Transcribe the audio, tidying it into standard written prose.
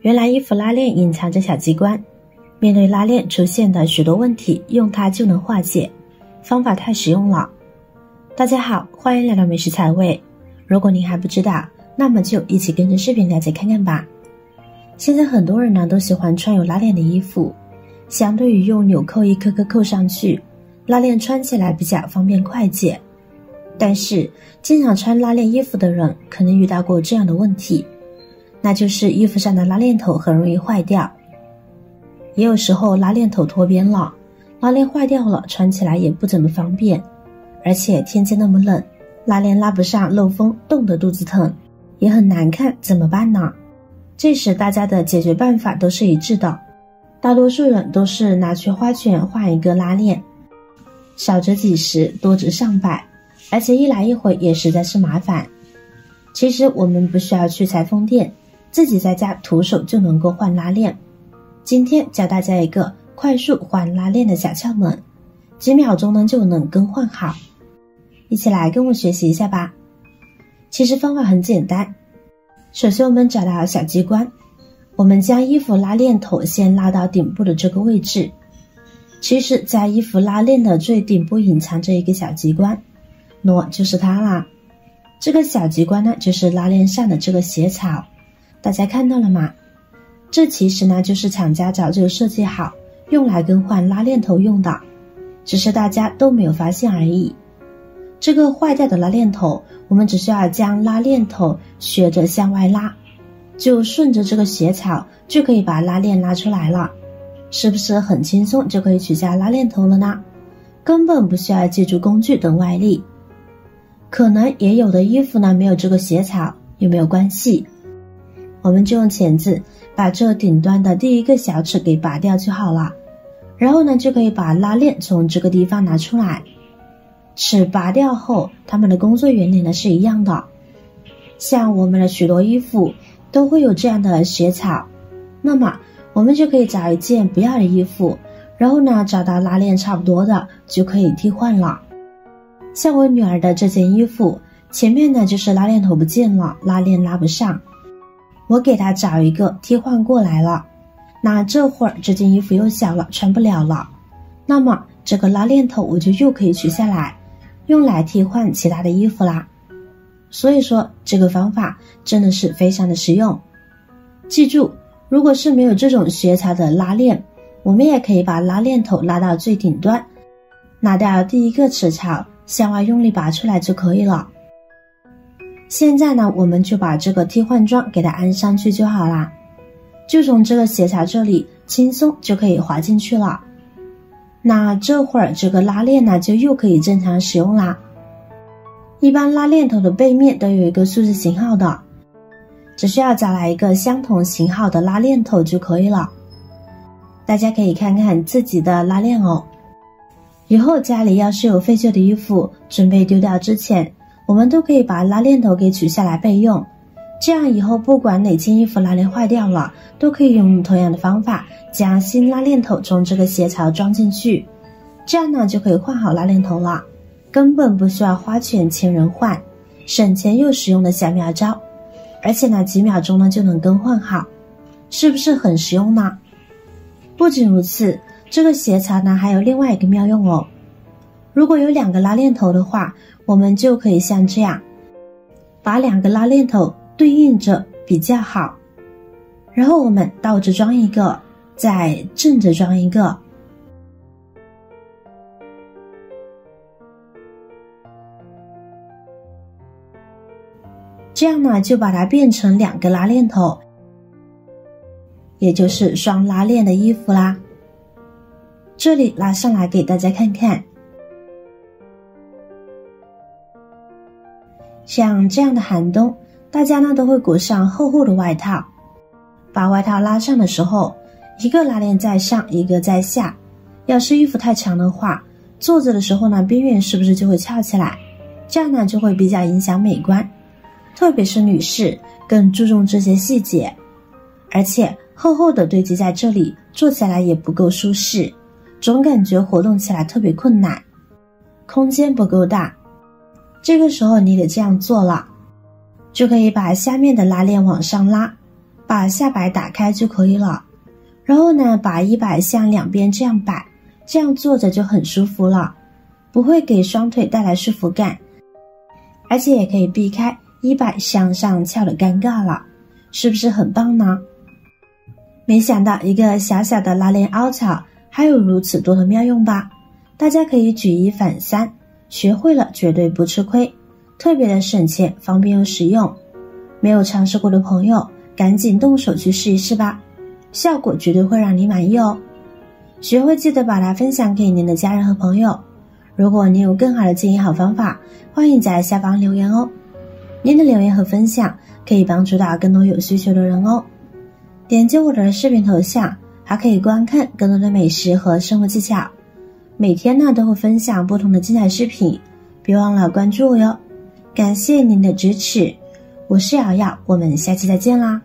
原来衣服拉链隐藏着小机关，面对拉链出现的许多问题，用它就能化解，方法太实用了。大家好，欢迎来到美食彩味。如果您还不知道，那么就一起跟着视频了解看看吧。现在很多人呢都喜欢穿有拉链的衣服，相对于用纽扣一颗颗扣上去，拉链穿起来比较方便快捷。但是经常穿拉链衣服的人可能遇到过这样的问题，那就是衣服上的拉链头很容易坏掉，也有时候拉链头脱边了，拉链坏掉了，穿起来也不怎么方便。而且天气那么冷，拉链拉不上，漏风，冻得肚子疼，也很难看，怎么办呢？这时大家的解决办法都是一致的，大多数人都是拿去花钱换一个拉链，少则几十，多则上百，而且一来一回也实在是麻烦。其实我们不需要去裁缝店，自己在家徒手就能够换拉链。今天教大家一个快速换拉链的小窍门，几秒钟呢就能更换好，一起来跟我学习一下吧。其实方法很简单，首先我们找到小机关，我们将衣服拉链头先拉到顶部的这个位置。其实在衣服拉链的最顶部隐藏着一个小机关，就是它啦。这个小机关呢就是拉链上的这个鞋槽，大家看到了吗？这其实呢就是厂家早就设计好用来更换拉链头用的，只是大家都没有发现而已。这个坏掉的拉链头，我们只需要将拉链头学着向外拉，就顺着这个鞋槽就可以把拉链拉出来了，是不是很轻松就可以取下拉链头了呢？根本不需要借助工具等外力。可能也有的衣服呢没有这个鞋槽，也没有关系，我们就用钳子把这顶端的第一个小齿给拔掉就好了，然后呢就可以把拉链从这个地方拿出来。齿拔掉后，它们的工作原理呢是一样的，像我们的许多衣服都会有这样的鞋槽，那么我们就可以找一件不要的衣服，然后呢找到拉链差不多的就可以替换了。像我女儿的这件衣服，前面呢就是拉链头不见了，拉链拉不上，我给她找一个替换过来了。那这会儿这件衣服又小了，穿不了了，那么这个拉链头我就又可以取下来，用来替换其他的衣服啦。所以说这个方法真的是非常的实用。记住，如果是没有这种鞋槽的拉链，我们也可以把拉链头拉到最顶端，拿掉第一个齿槽，向外用力拔出来就可以了。现在呢，我们就把这个替换装给它安上去就好啦，就从这个鞋槽这里轻松就可以滑进去了。那这会儿这个拉链呢就又可以正常使用啦。一般拉链头的背面都有一个数字型号的，只需要找来一个相同型号的拉链头就可以了。大家可以看看自己的拉链哦。以后家里要是有废旧的衣服准备丢掉之前，我们都可以把拉链头给取下来备用，这样以后不管哪件衣服拉链坏掉了，都可以用同样的方法将新拉链头从这个鞋槽装进去，这样呢就可以换好拉链头了，根本不需要花钱请人换，省钱又实用的小妙招，而且呢几秒钟呢就能更换好，是不是很实用呢？不仅如此，这个鞋槽呢还有另外一个妙用哦。如果有两个拉链头的话，我们就可以像这样把两个拉链头对应着比较好，然后我们倒着装一个，再正着装一个，这样呢就把它变成两个拉链头，也就是双拉链的衣服啦。这里拉上来给大家看看，像这样的寒冬，大家呢都会裹上厚厚的外套，把外套拉上的时候，一个拉链在上，一个在下，要是衣服太长的话，坐着的时候呢边缘是不是就会翘起来，这样呢就会比较影响美观，特别是女士更注重这些细节，而且厚厚的堆积在这里，坐起来也不够舒适，总感觉活动起来特别困难，空间不够大。这个时候你得这样做了，就可以把下面的拉链往上拉，把下摆打开就可以了。然后呢，把衣摆向两边这样摆，这样坐着就很舒服了，不会给双腿带来束缚感，而且也可以避开衣摆向上翘的尴尬了，是不是很棒呢？没想到一个小小的拉链凹槽还有如此多的妙用吧，大家可以举一反三，学会了绝对不吃亏，特别的省钱，方便又实用。没有尝试过的朋友赶紧动手去试一试吧，效果绝对会让你满意哦。学会记得把它分享给您的家人和朋友，如果您有更好的建议好方法，欢迎在下方留言哦。您的留言和分享可以帮助到更多有需求的人哦。点击我的视频头像，还可以观看更多的美食和生活技巧。每天呢都会分享不同的精彩视频，别忘了关注我哟。感谢您的支持，我是瑶瑶，我们下期再见啦。